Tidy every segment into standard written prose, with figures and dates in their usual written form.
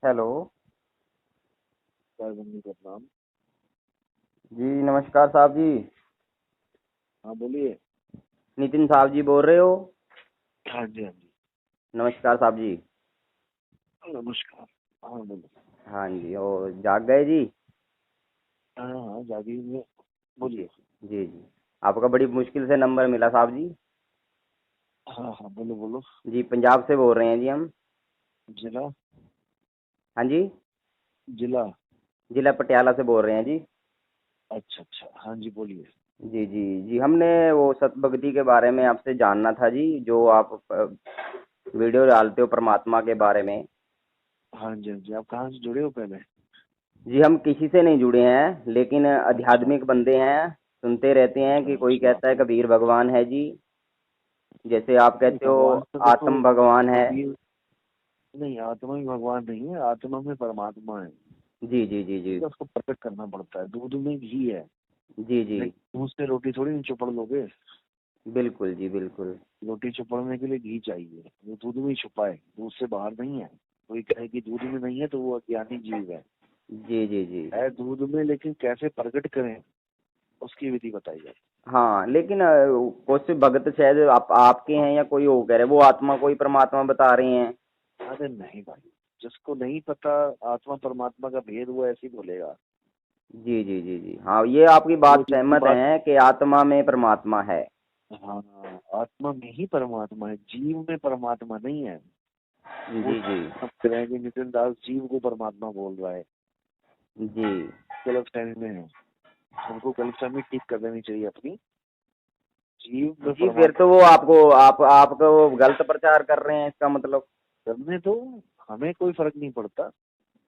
Hello. बंदी का नाम। जी नमस्कार साहब जी। हाँ बोलिए। नितिन साहब जी बोल रहे हो? हाँ जी हाँ जी। नमस्कार साहब जी। नमस्कार। हाँ बोलो। हाँ जी, और जाग गए जी? हाँ हाँ जागीर में। बोलिए। जी जी। आपका बड़ी मुश्किल से नंबर मिला साहब जी। हाँ हाँ बोलो बोलो। जी पंजाब से बोल रहे हैं जी हम। जिला। हाँ जी। जिला। जिला पटियाला से बोल रहे हैं जी। अच्छा अच्छा हाँ जी बोलिए। जी जी जी, हमने वो सतभक्ति के बारे में आपसे जानना था जी, जो आप वीडियो डालते हो परमात्मा के बारे में। हाँ जी हाँ जी। आप कहाँ से जुड़े हो पहले? जी हम किसी से नहीं जुड़े हैं, लेकिन अच्छा आध्यात्मिक बंदे हैं। सुनते रहते हैं अच्छा कि कोई अच्छा। कहता है कबीर भगवान है जी, जैसे आप नहीं कहते हो भगवान तो देखो। आत्म भगवान है। कबीर। नहीं आत्मा ही भगवान नहीं है, आत्मा में परमात्मा है। जी जी जी जी। ठीक है, उसको प्रकट करना पड़ता है। दूध में घी है। जी जी। लेकिन दूध से रोटी थोड़ी नहीं चुपड़ लोगे। बिल्कुल जी बिल्कुल। रोटी चुपड़ने के लिए घी चाहिए, वो दूध में ही छुपा है, दूध से बाहर नहीं है। कोई कहे कि दूध में नहीं है तो वो अज्ञानी जीव जी जी जी। है दूध में, लेकिन कैसे प्रकट करें उसकी विधि बताई जाए। हाँ लेकिन कुछ भगत शायद आपके हैं या कोई और कह रहे हैं, वो आत्मा कोई परमात्मा बता रहे हैं। अरे नहीं भाई, जिसको नहीं पता आत्मा परमात्मा का भेद वो ऐसे ही बोलेगा। जी जी जी जी, हाँ ये आपकी वो बात जिसकी सहमत बात। है कि आत्मा में परमात्मा है। हाँ। आत्मा में ही परमात्मा है, जीव में परमात्मा नहीं है। वो जी जी हम कह रहे हैं कि नितिन दास जीव को परमात्मा बोल रहा है। जी गलत फहमी में है। उनको गलत फहमी ठीक कर देनी चाहिए अपनी। जीव में जी, फिर तो परमात्मा वो आपको गलत प्रचार कर रहे हैं इसका मतलब। करने दो। हमें कोई फर्क नहीं पड़ता।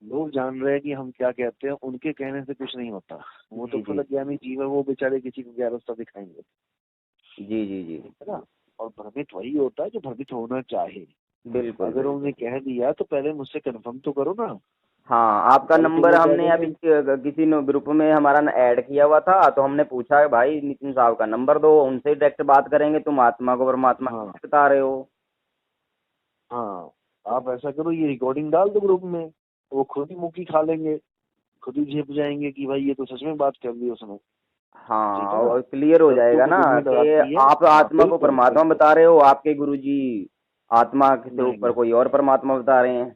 लोग जान रहे हैं कि हम क्या कहते हैं, उनके कहने से कुछ नहीं होता। वो तो जी खुद जी अज्ञानी जीव है, वो बेचारे किसी को क्या रास्ता दिखाएंगे। जी जी जी। ठीक है ना। और भ्रमित वही होता है जो भ्रमित होना चाहे। बिल्कुल अगर बिल्कुल। उन्हें कह दिया तो पहले मुझसे कंफर्म तो करो ना। हाँ आपका कल को नंबर वो कह हमने अभी देंगे। किसी ने ग्रुप में हमारा ऐड किया हुआ था, तो हमने पूछा है भाई नितिन साहब का नंबर दो, उनसे डायरेक्ट बात करेंगे, तुम आत्मा को परमात्मा हाँ कैसे बता रहे हो। हाँ। आप ऐसा करो, ये रिकॉर्डिंग डाल दो ग्रुप में, वो खुद ही मुक्की खा लेंगे। खुद ही झेप जाएंगे कि भाई ये तो सच में बात कर दी उसने। हाँ ठीक है ना। और क्लियर हो दत्तों जाएगा को ना दुनिया कि डराती है। आप हाँ आत्मा को बिल्कुल परमात्मा बिल्कुल। बता रहे हो, आपके गुरुजी आत्मा के नहीं ऊपर नहीं कोई और परमात्मा बता रहे हैं।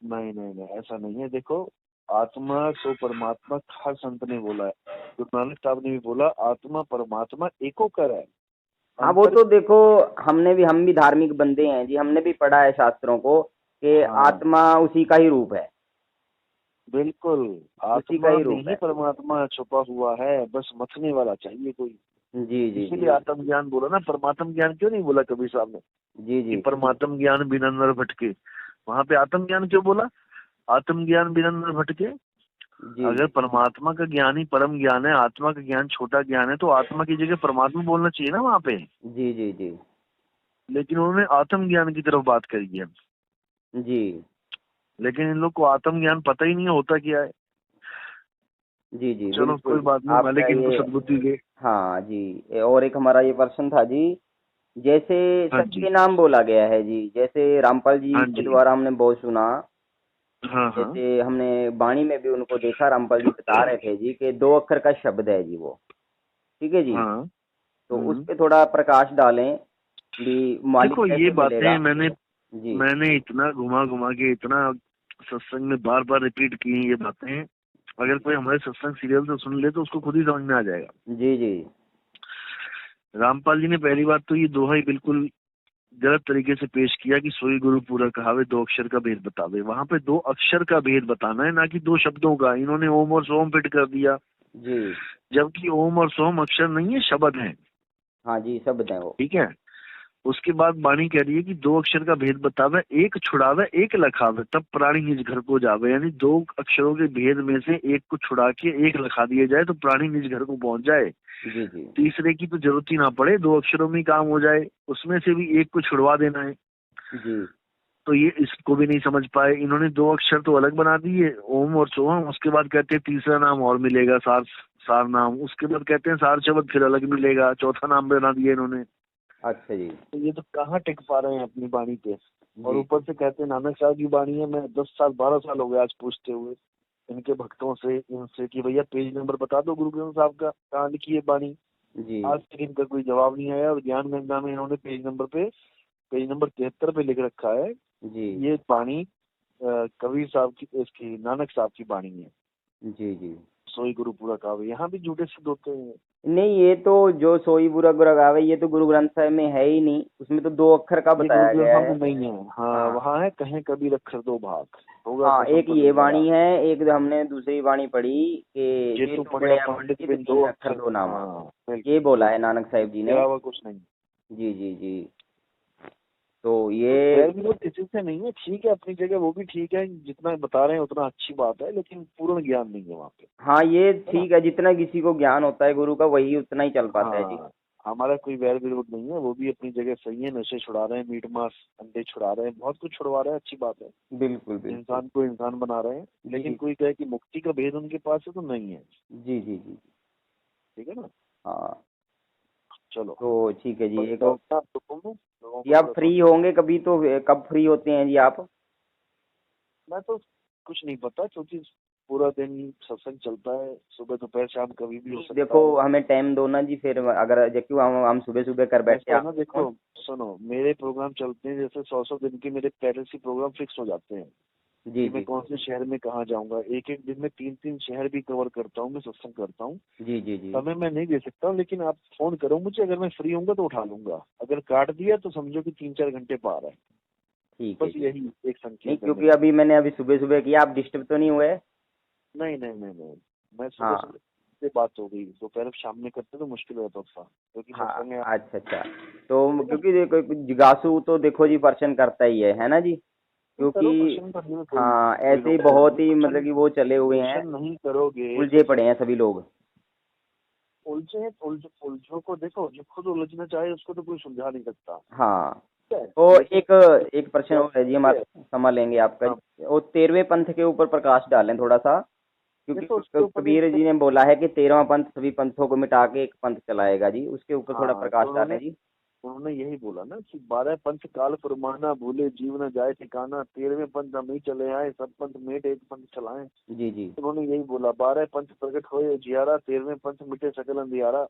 नहीं नहीं नहीं, ऐसा नहीं है। देखो, आत्मा तो परमात्मा हर संत ने बोला है। गुरु नानक साहब ने भी बोला आत्मा परमात्मा एकोकर है। हाँ वो अंतर। तो देखो, हम भी धार्मिक बंदे हैं जी, हमने भी पढ़ा है शास्त्रों को कि हाँ आत्मा उसी का ही रूप है। बिल्कुल। उसी का आत्मा ही में रूप ही है। परमात्मा छुपा हुआ है, बस मथने वाला चाहिए कोई। जी जी जी इसीलिए आत्म ज्ञान बोला ना, परमात्म ज्ञान क्यों नहीं बोला कबीर साहब ने जी कि जी परमात्म ज्ञान बिना नर भटके। वहां पे आत्म ज्ञान क्यों बोला? आत्म ज्ञान बिना नर भटके। जी अगर परमात्मा का ज्ञान ही परम ज्ञान है, आत्मा का ज्ञान छोटा ज्ञान है, तो आत्मा की जगह परमात्मा बोलना चाहिए ना वहां पे। जी जी जी लेकिन उन्होंने आत्म ज्ञान की तरफ बात करी है। जी लेकिन इन लोग को आत्म ज्ञान पता ही नहीं होता क्या है। जी जी चलो कोई बिल्कुल। बात नहीं, आपका मालिक इनको ये, सद्बुद्धि दे। हाँ जी, और एक हमारा ये प्रश्न था जी, जैसे हाँ जी सबके नाम बोला गया है जी, जैसे रामपाल जी हाँ के जी। द्वारा हमने बहुत सुना। हाँ हाँ। जैसे हमने वाणी में भी उनको देखा, रामपाल जी बता रहे थे जी कि 2 अक्षर का शब्द है जी वो। ठीक है जी। हाँ। तो उस पे थोड़ा प्रकाश डालें भी, मालिक देखो ये कैसे बातें मिलेगा। मैंने जी मैंने इतना घुमा घुमा के इतना सत्संग में बार बार रिपीट की हैं ये बातें। अगर कोई हमारे सत्संग सीरियल से सुन ले तो उसको खुद ही समझ में आ जाएगा। जी जी रामपाल जी ने पहली बात तो ये दोहा ही बिल्कुल गलत तरीके से पेश किया कि सोई गुरु पूरा कहावे 2 अक्षर का भेद बतावे। वहां पे 2 अक्षर का भेद बताना है, ना कि 2 शब्दों का। इन्होंने ओम और सोम फिट कर दिया, जी। जबकि ओम और सोम अक्षर नहीं है, शब्द है। हाँ जी शब्द है वो। ठीक है। उसके बाद वाणी कह रही है कि 2 अक्षर का भेद बतावे, एक छुड़ावे एक लखावे, तब प्राणी निज घर को जावे। यानी 2 अक्षरों के भेद में से एक को छुड़ा के एक लखा दिया जाए तो प्राणी निज घर को पहुंच जाए। जी जी तीसरे की तो जरूरत ही ना पड़े, 2 अक्षरों में ही काम हो जाए। उसमें से भी एक को छुड़वा देना है। जी तो ये इसको भी नहीं समझ पाए। इन्होंने 2 अक्षर तो अलग बना दिए, ओम और सोम। उसके बाद कहते हैं तीसरा नाम और मिलेगा, सार सार नाम। उसके बाद कहते हैं सार शब्द फिर अलग मिलेगा, चौथा नाम बना दिया इन्होंने। अच्छा जी। तो ये तो कहाँ टिक पा रहे हैं अपनी बाणी पे। और जी ऊपर से कहते हैं नानक साहब की बाणी है। मैं 10 साल 12 साल हो गए आज पूछते हुए इनके भक्तों से, इनसे कि भैया पेज नंबर बता दो गुरु ग्रंथ साहब का, कहाँ लिखी है बाणी। जी आज तक इनका कोई जवाब नहीं आया। और ज्ञान गंगा में इन्होंने पेज नंबर 73 पे लिख रखा है जी ये बाणी कबीर साहब की, इसकी नानक साहब की बाणी है। जी जी। सोई गुरु पूरा कावे, यहाँ भी झूठे सिद्ध होते हैं। नहीं, ये तो जो सोई बुरा गुरा गावे, ये तो गुरु ग्रंथ साहिब में है ही नहीं, उसमें तो 2 अक्षर का ये गुरु बताया ग्रंथ गया साहब है। में नहीं है। हाँ, हाँ वहाँ है कहें कबीर अक्षर दो भाग, होगा हाँ, तो एक ये संपत्ति बड़ा। वाणी है, एक हमने दूसरी वाणी पढ़ी कि ये ये तो तो पढ़िया पढ़िया पंडित पंडित, बिन दो 3 अक्षर अक्षर। 2 नामा। हाँ ये बिल्कुल बोला है बिल्कुल, नानक साहिब जी इसके ने। अलावा कुछ नहीं। जी जी जी। तो तो ये वैर विरोध किसी से नहीं है, ठीक है अपनी जगह, वो भी ठीक है, जितना बता रहे हैं उतना अच्छी बात है, लेकिन पूर्ण ज्ञान नहीं है वहाँ पे, हाँ, ये है ना। ठीक है, जितना किसी को ज्ञान होता है गुरु का वही उतना ही चल पाता है जी। हाँ, हमारा कोई वैर विरोध नहीं है, वो भी अपनी जगह सही है। नशे छुड़ा रहे हैं, मीट मांस अंडे छुड़ा रहे हैं, बहुत कुछ छुड़वा रहे हैं, अच्छी बात है। बिल्कुल बिल्कुल। इंसान को इंसान बना रहे हैं। लेकिन जी कोई कहे कि मुक्ति का भेद उनके पास है, तो नहीं है। जी जी जी। ठीक है ना। हाँ, चलो, तो ठीक है जी। बस एक बैठना तो तुम लोगों जी, को आप थोड़ा सा। फ्री होंगे कभी तो? कब फ्री होते हैं जी आप? मैं तो कुछ नहीं पता, क्योंकि पूरा दिन सत्संग चलता है, सुबह दोपहर शाम कभी भी हो नहीं, सकता देखो है। हमें टाइम दो ना जी, फिर अगर क्यों हम सुबह सुबह कर बैठे ऐसा है आप ना, देखो सुनो, मेरे प्रोग्राम चलते हैं जैसे 100 दिन के, मेरे पहले से प्रोग्राम फिक्स हो जाते हैं जी कि मैं जी कौन से शहर में कहाँ जाऊंगा। एक एक दिन में 3 शहर भी कवर करता हूँ, मैं सत्संग करता हूँ। जी जी जी। समय मैं नहीं दे सकता हूँ, लेकिन आप फोन करो मुझे, अगर मैं फ्री होऊंगा तो उठा लूंगा। अगर काट दिया तो समझो कि 3-4 घंटे पार है। ठीक है बस जी। यही एक नहीं, संकेत है क्योंकि मेरा। अभी मैंने अभी सुबह सुबह किया, आप डिस्टर्ब तो नहीं हुए? नहीं नहीं नहीं नहीं, मैं सुबह हाँ सुबह से बात हो गई, दोपहर शाम में करते तो मुश्किल होता था, क्योंकि हाँ। सत्संग है। अच्छा अच्छा। तो ठीक है, क्योंकि देखो जिज्ञासु तो देखो जी पर्सन करता ही है ना जी, तुम क्योंकि करो, प्रश्न करने में कोई हाँ, कोई ऐसे ही रोक टोक बहुत नहीं। ही मतलब क्वेश्चन कि वो चले हुए हैं, क्वेश्चन नहीं करोगे तो उलझे फिर पड़े हैं सभी लोग। उलझो को देखो, जो खुद उलझना चाहे उसको तो कोई सुलझा नहीं सकता। हाँ, ठीक है, तो जैसे एक एक प्रश्न और है जी, ठीक है। हमारा समय लेंगे आपका हाँ, जी। वो 13वें पंथ के ऊपर प्रकाश डालें थोड़ा सा, क्योंकि देखो उसके ऊपर कबीर जी ने बोला है कि 13वां पंथ सभी पंथों को मिटा के एक पंथ चलाएगा जी, उसके ऊपर थोड़ा हाँ, प्रकाश तो डालें जी। उन्होंने यही बोला ना कि 12 पंथ काल फरमाना, भूले जीव न जाए ठिकाना, 13वें पंथ हम ही चले आए, सब पंथ मेट एक पंथ चलाएं। जी जी उन्होंने यही बोला, 12 पंथ प्रकट होए जियारा, 13वें पंथ मिटे सकल अंधियारा।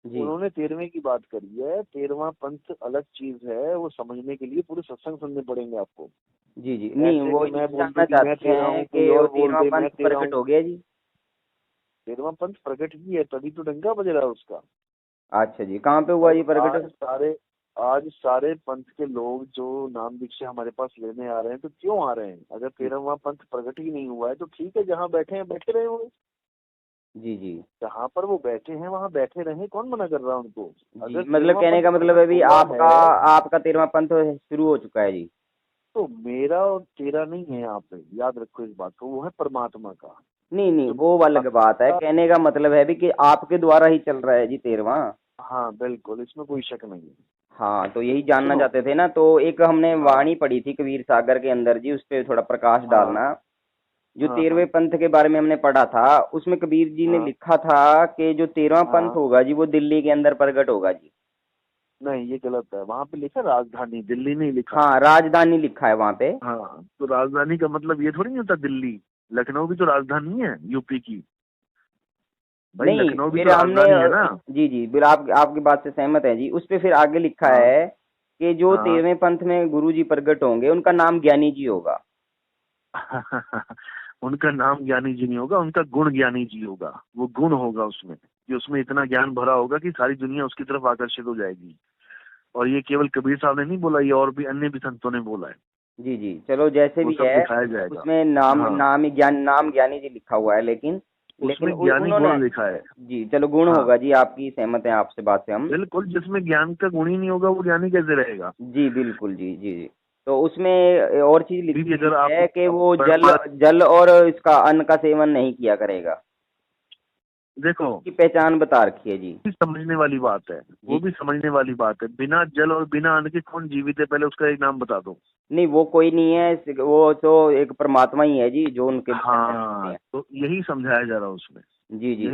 जी उन्होंने 13वें की बात करी है। 13वां पंथ अलग चीज है, वो समझने के लिए पूरे सत्संग सुनने पड़ेंगे आपको। जी जी। नहीं, ऐसे वो कि ये मैं बोल दूं जानना कि मैं चाहते तेरा हैं हूँ, कोई कि वो और बोल 13वां दे मैं पंथ तेरा प्रकट हूँ। हो गया जी? 13वां पंथ प्रकट ही है, तभी तो डंका बज रहा है उसका। अच्छा जी, कहाँ पे हुआ और जी प्रकट? आज सारे पंथ के लोग जो नाम दीक्षा हमारे पास लेने आ रहे हैं, तो क्यों आ रहे हैं? अगर 13वां पंथ प्रकट ही नहीं हुआ है तो ठीक है, जहाँ बैठे हैं बैठे रहे वो। जी जी जहाँ पर वो बैठे हैं वहाँ बैठे रहे, कौन मना कर रहा है उनको? जी। अगर मतलब 13वां कहने पंथ का मतलब है प्रकट भी हुआ आपका है आपका 13वां पंथ शुरू हो चुका है जी? तो मेरा और तेरा नहीं है यहाँ पे, याद रखो इस बात को, वो है परमात्मा का। नहीं नहीं, जो वो अलग बात है, कहने का मतलब है भी कि आपके द्वारा ही चल रहा है जी 13वां। हाँ बिल्कुल, इसमें कोई शक नहीं है। हाँ, तो यही जानना सुनो, चाहते थे ना, तो एक हमने हाँ वाणी पढ़ी थी कबीर सागर के अंदर जी, उस पे थोड़ा प्रकाश हाँ डालना। जो हाँ 13वें हाँ पंथ के बारे में हमने पढ़ा था, उसमें कबीर जी ने हाँ लिखा था कि जो 13वां पंथ हाँ। होगा जी वो दिल्ली के अंदर प्रकट होगा जी। नहीं, ये गलत है, वहां पे लिखा राजधानी, दिल्ली नहीं लिखा। हाँ, राजधानी लिखा है वहां पे। हाँ, तो राजधानी का मतलब ये थोड़ी नहीं होता दिल्ली। लखनऊ भी तो राजधानी है यूपी की। भाई नहीं, लखनऊ भी फिर तो हमने राजधानी है ना। जी जी, बिल आप आपकी बात से सहमत है जी। उस पे फिर आगे लिखा हाँ है कि जो हाँ 13वें पंथ में गुरु जी प्रकट होंगे उनका नाम ज्ञानी जी होगा। उनका नाम ज्ञानी जी नहीं होगा, उनका गुण ज्ञानी जी होगा। वो गुण होगा उसमें, कि उसमें इतना ज्ञान भरा होगा कि सारी दुनिया उसकी तरफ आकर्षित हो जाएगी। और ये केवल कबीर साहब ने नहीं बोला, ये और भी अन्य भी संतों ने बोला है। जी जी, चलो जैसे वो भी सब है, दिखाया जाएगा। उसमें नाम हाँ, नाम ही ज्ञान, नाम ज्ञानी जी लिखा हुआ है, लेकिन लेकिन उसमें ज्ञानी उन्होंने गुण लिखा है। जी, चलो गुण हाँ होगा जी, आपकी सहमत है आपसे बात से हम। बिल्कुल, जिसमें ज्ञान का गुण ही नहीं होगा वो ज्ञानी कैसे रहेगा? जी बिल्कुल जी जी जी। तो उसमें और चीज अभी लिखी भी हुई अगर आप है कि वो जल बात जल और इसका अन्न का सेवन नहीं किया करेगा, देखो, की पहचान बता रखी है जी। भी समझने वाली बात है, वो जी, भी समझने वाली बात है। बिना जल और बिना अन्न के कौन जीवित है? पहले उसका एक नाम बता दो। नहीं वो कोई नहीं है, वो तो एक परमात्मा ही है जी जो उनके अंदर रहते हाँ, हैं। तो यही समझाया जा रहा है उसमें। जी जी।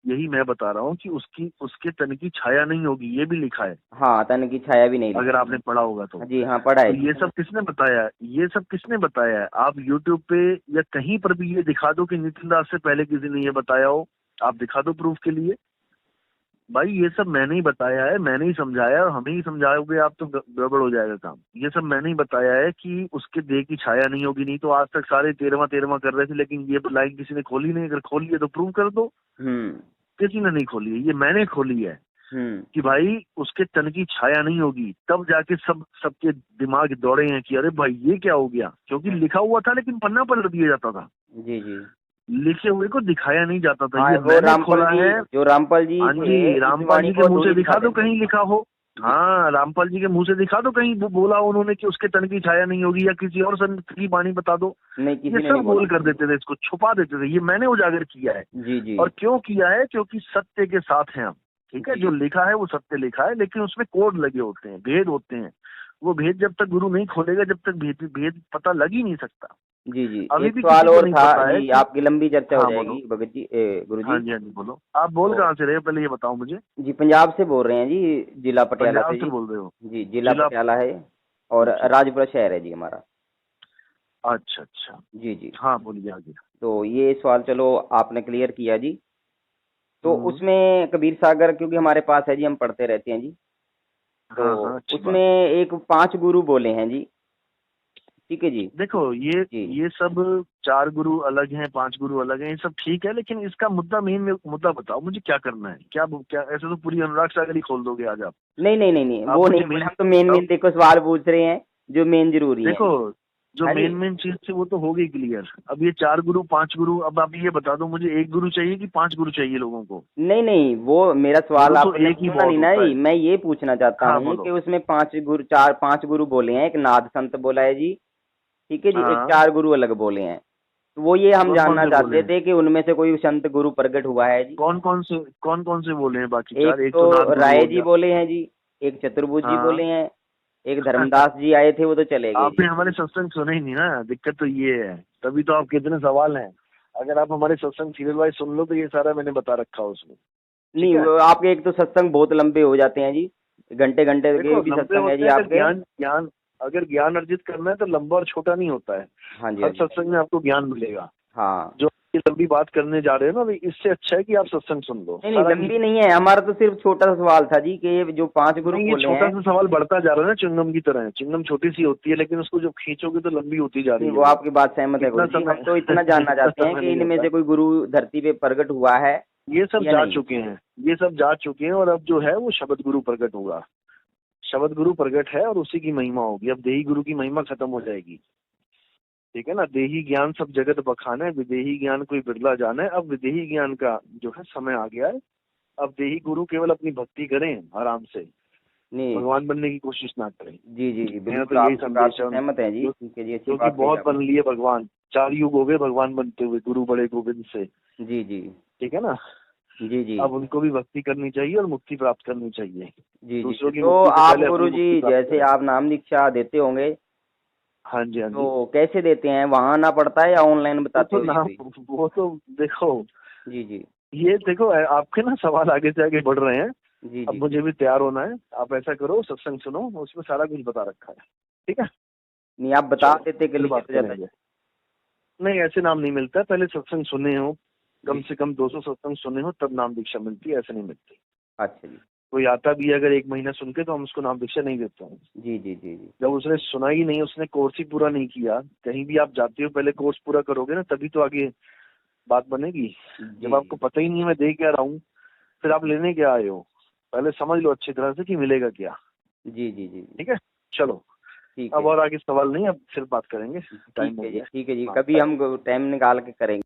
यही मैं बता रहा हूँ कि उसके तन की छाया नहीं होगी, ये भी लिखा है, हाँ, तन की छाया भी नहीं अगर लिखी। आपने पढ़ा होगा तो। जी हाँ, पढ़ा है तो जी। ये सब किसने बताया है? ये सब किसने बताया है? आप यूट्यूब पे या कहीं पर भी ये दिखा दो कि नितिन दास से पहले किसी ने ये बताया हो, आप दिखा दो प्रूफ के लिए। भाई ये सब मैंने ही बताया है, मैंने ही समझाया, और हमें ही समझाओगे आप तो गड़बड़ हो जाएगा काम। ये सब मैंने ही बताया है कि उसके देह की छाया नहीं होगी, नहीं तो आज तक सारे तेरवा कर रहे थे, लेकिन ये लाइन किसी ने खोली नहीं। अगर खोली है तो प्रूव कर दो। हम्म। किसी ने नहीं खोली है, ये मैंने खोली है हम्म। कि भाई उसके तन की छाया नहीं होगी। तब जाके सबके दिमाग दौड़े हैं कि अरे भाई ये क्या हो गया, क्योंकि लिखा हुआ था लेकिन पन्ना पलट दिया जाता था, जी जी। लिखे हुए को दिखाया नहीं जाता था। हाँ, ये वो मैंने रामपाल खोला जी, है। जो रामपाल जी हाँ थे, जी, इस रामपाल वाणी जी के को मुंह से अधूरी दिखा दो दिखाते थे। कहीं लिखा हो। हाँ, रामपाल जी के मुंह से दिखा दो कहीं बोला हो उन्होंने कि उसके तन की छाया नहीं होगी, या किसी और संत की वाणी बता दो। नहीं, ये किसी ने नहीं सब बोला। गोल कर देते थे, इसको छुपा देते थे। ये मैंने उजागर किया है। जी जी। और क्यों किया है? क्योंकि सत्य के साथ हैं हम। ठीक है, जी जो लिखा है वो सत्य लिखा है, लेकिन उसमें कोड लगे होते हैं, भेद होते हैं। वो भेद जब तक गुरु नहीं खोलेगा, जब तक भेद पता लग ही नहीं सकता। जी। जी, अभी एक भी सवाल किसी को और नहीं था पता है जी, कि। आपकी लंबी चर्चा हो हाँ बोलो। जाएगी भगत जी, गुरु हाँ जी। जी, हाँ जी, बोलो। आप बोल तो कहाँ से रहे हो, पहले ये बताओ मुझे। जी, पंजाब से बोल रहे हैं जी, जिला पटियाला पंजाब से से जी। बोल रहे हो? जी, जिला जिला। पटियाला है, और अच्छा राजपुरा शहर है जी हमारा। अच्छा अच्छा। जी जी। हाँ बोलिए आगे। तो ये सवाल चलो आपने क्लियर किया जी। तो हम्म। उसमें कबीर सागर क्योंकि हमारे पास है जी, हम पढ़ते रहते हैं जी। तो हाँ हाँ, अच्छी उसमें बात है। एक 5 गुरु बोले हैं जी। ठीक है जी। देखो ये जी ये सब 4 गुरु अलग हैं, 5 गुरु अलग हैं, ये सब ठीक है, लेकिन इसका मुद्दा, मेन मुद्दा बताओ मुझे, क्या करना है? क्या क्या ऐसे तो पूरी अनुराग सागर ही खोल दोगे आज आप। नहीं नहीं नहीं नहीं, आप वो नहीं मुझे बोले मेन हम, तो मेन बताओ। मेन देखो सवाल पूछ रहे हैं जो मेन जरूरी है। देखो, जो हाँ जी। मेन मेन चीज थी वो तो हो गई क्लियर। अब ये 4 गुरु 5 गुरु, अब आप ये बता दो मुझे, 1 गुरु चाहिए कि 5 गुरु चाहिए लोगों को? नहीं नहीं, वो मेरा सवाल गुरु तो आपने एक ही सुना नहीं बहुत ना होता जी। है। मैं ये पूछना चाहता हाँ हूँ कि बोलो। उसमें 5 गुरु, 4 5 गुरु बोले हैं, एक नाद संत बोला है जी। ठीक है जी, एक हाँ, 4 गुरु अलग बोले हैं। तो वो ये हम कौन कौन जानना से बोले चाहते हैं? थे कि उनमें से कोई संत गुरु प्रकट हुआ है जी। कौन कौन से बोले हैं बाकी एक 4? एक तो तो नाथ गुरु राय हो जी गया। बोले हैं जी, एक चतुर्भुज जी हाँ। बोले हैं, एक धर्मदास जी आए थे, वो तो चले गए आपने जी। हमारे सत्संग सुने ही नहीं ना, दिक्कत तो ये है। तभी तो आपके इतने सवाल हैं। अगर आप हमारे सत्संग सीरियल वाइज सुन लो तो ये सारा मैंने बता रखा है उसमें। ठीक नहीं, है। वो आपके एक तो सत्संग बहुत लंबे हो जाते हैं जी, घंटे घंटे के देखो, भी लंबे सत्संग है होते जी हैं अगर आपके। ज्ञान ज्ञान अगर ज्ञान अर्जित करना है तो लंबा और छोटा नहीं होता है। हाँ जी, हाँ हर जी। सत्संग में आपको ज्ञान मिलेगा। हाँ। जो ये लंबी बात करने जा रहे हो ना, अभी इससे अच्छा है कि आप सत्संग सुन लो नहीं नहीं, सारा लंबी नहीं है, हमारा तो सिर्फ छोटा सा सवाल था जी कि ये जो 5 गुरु नहीं, ये बोले छोटा हैं। सा सवाल बढ़ता जा रहा है ना, चिंगम की तरह है। चिंगम छोटी सी होती है, लेकिन उसको जब खींचोगे तो लंबी होती जा नहीं, रही है वो वो। आपकी बात सहमत है इतना गुरु जी, हम समय तो इतना जानना इतना चाहते हैं समय कि नहीं इनमें होता से है। कोई गुरु धरती पे प्रकट हुआ है ये सब या जा नहीं। चुके हैं, ये सब जा चुके हैं, और अब जो है वो शब्द गुरु प्रकट होगा। शब्द गुरु प्रकट है और उसी की महिमा होगी। अब देही गुरु की महिमा खत्म हो जाएगी। ठीक है ना, देही ज्ञान सब जगत बखाना है, विदेही ज्ञान कोई बिरला जाना है। अब विदेही ज्ञान का जो है समय आ गया है। अब देही गुरु केवल अपनी भक्ति करें आराम से, नहीं। भगवान बनने की कोशिश ना करें। जी जी जी, मेरा तो बिल्कुल यही आपकी बात संदेश से है सहमत है जी। जो ठीक है जी, अच्छी क्योंकि बात कही बहुत बन आपने। लिए भगवान। 4 युग हो गए भगवान बनते हुए, गुरु बड़े गोविंद से। जी जी। ठीक है ना। जी जी। अब उनको भी भक्ति करनी चाहिए और मुक्ति प्राप्त करनी चाहिए। जी जी, दूसरों की तो मुक्ति से आप पहले गुरु अपनी जी मुक्ति प्राप्त जैसे करें। आप नाम दीक्षा देते होंगे, हाँ जी, हाँ जी। तो कैसे देते हैं? वहां आना पड़ता है या ऑनलाइन वो बताते तो हो जी नाम, कोई? वो तो देखो, जी जी। ये देखो, आपके ना सवाल आगे से आगे बढ़ रहे हैं। जी अब जी। मुझे भी तैयार होना है। आप ऐसा करो, सत्संग सुनो, उसमें सारा कुछ बता रखा है। ठीक है। नहीं, आप बता चलो देते फिर क्लियर बात हो जाता है। करेंगे। नहीं, ऐसे नाम नहीं मिलता। पहले सत्संग सुने हो, कम जी। से कम 200 सत्संग सुने हो, तब नाम दीक्षा मिलती है, ऐसे नहीं मिलती। अच्छा जी। कोई आता भी है अगर 1 महीना सुन के, तो हम उसको नाम दीक्षा नहीं देते हैं। जी जी जी जी। जब उसने सुना ही नहीं, उसने कोर्स ही पूरा नहीं किया। कहीं भी आप जाते हो पहले कोर्स पूरा करोगे ना, तभी तो आगे बात बनेगी। जी जब आपको जी। पता ही नहीं है मैं दे क्या रहा हूँ, फिर आप लेने क्या आए हो? पहले समझ लो अच्छी तरह से कि मिलेगा क्या। जी जी जी। ठीक है, चलो। ठीक है अब जी। और आगे सवाल नहीं, अब फिर बात करेंगे, टाइम ठीक हो है जी, गया। ठीक है जी, हाँ, कभी bye। हम टाइम निकाल के करेंगे।